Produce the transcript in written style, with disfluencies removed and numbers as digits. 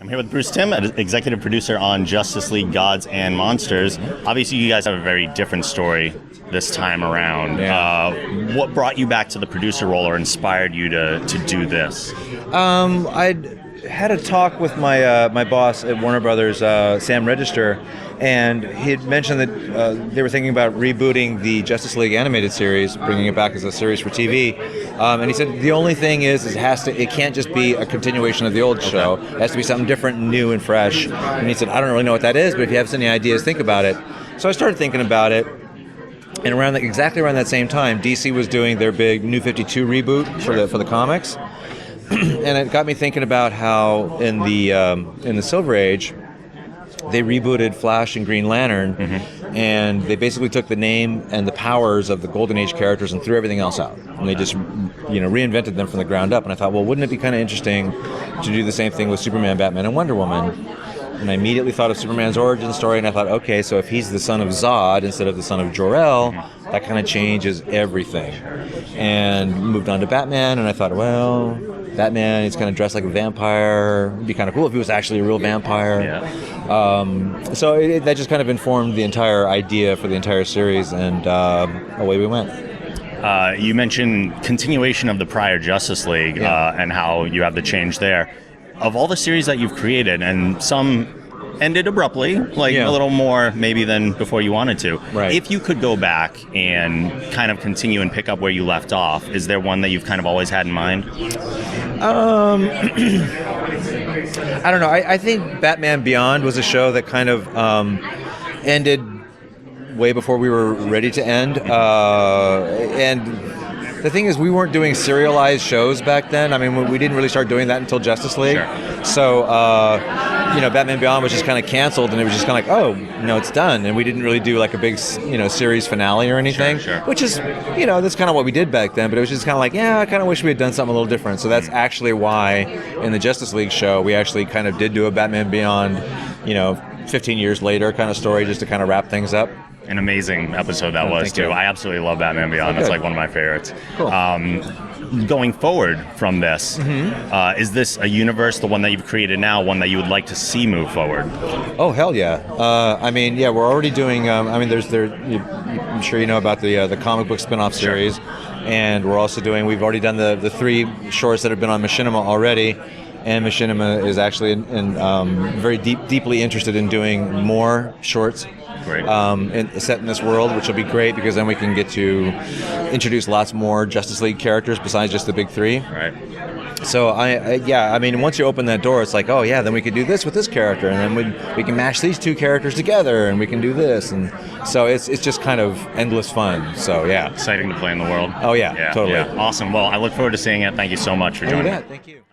I'm here with Bruce Timm, executive producer on Justice League Gods and Monsters. Obviously, you guys have a very different story this time around. Yeah. What brought you back to the producer role or inspired you to do this? I'd had a talk with my boss at Warner Brothers, Sam Register, and he had mentioned that they were thinking about rebooting the Justice League animated series, bringing it back as a series for TV. And he said the only thing is it can't just be a continuation of the old show. It has to be something different, new, and fresh. And he said, I don't really know what that is, but if you have any ideas, think about it. So I started thinking about it. And exactly around that same time, DC was doing their big New 52 reboot for the comics. And it got me thinking about how in the Silver Age, they rebooted Flash and Green Lantern, and they basically took the name and the powers of the Golden Age characters and threw everything else out. And they just, reinvented them from the ground up. And I thought, well, wouldn't it be kind of interesting to do the same thing with Superman, Batman, and Wonder Woman? And I immediately thought of Superman's origin story, and I thought, okay, so if he's the son of Zod instead of the son of Jor-El, that kind of changes everything. And moved on to Batman, and I thought, well, Batman, he's kind of dressed like a vampire. It'd be kind of cool if he was actually a real vampire. Yeah. So that just kind of informed the entire idea for the entire series, and away we went. You mentioned continuation of the prior Justice League and how you have the change there. Of all the series that you've created, and some ended abruptly, a little more maybe than before you wanted to. Right. If you could go back and kind of continue and pick up where you left off, is there one that you've kind of always had in mind? I don't know. I think Batman Beyond was a show that kind of ended way before we were ready to end. And the thing is, we weren't doing serialized shows back then. I mean, we didn't really start doing that until Justice League. Sure. So, Batman Beyond was just kind of canceled, and it was just kind of like, oh, no, it's done. And we didn't really do like a big, series finale or anything. Sure. Which is, that's kind of what we did back then. But it was just kind of like, I kind of wish we had done something a little different. So that's actually why in the Justice League show, we actually kind of did do a Batman Beyond, 15 years later kind of story just to kind of wrap things up. An amazing episode that was, too. I absolutely love Batman Beyond. That's like one of my favorites. Cool. Going forward from this, is this a universe, the one that you've created now, one that you would like to see move forward? Oh, hell yeah. We're already doing, I'm sure you know about the comic book spin-off series. Sure. And we're also we've already done the 3 shorts that have been on Machinima already. And Machinima is actually very deeply interested in doing more shorts. Great. Set in this world, which will be great because then we can get to introduce lots more Justice League characters besides just the big 3. Right. So once you open that door, it's like, oh yeah, then we could do this with this character, and then we can mash these 2 characters together, and we can do this, and so it's just kind of endless fun. So yeah, exciting to play in the world. Oh yeah, totally. Yeah. Awesome. Well, I look forward to seeing it. Thank you so much for joining me. Thank you.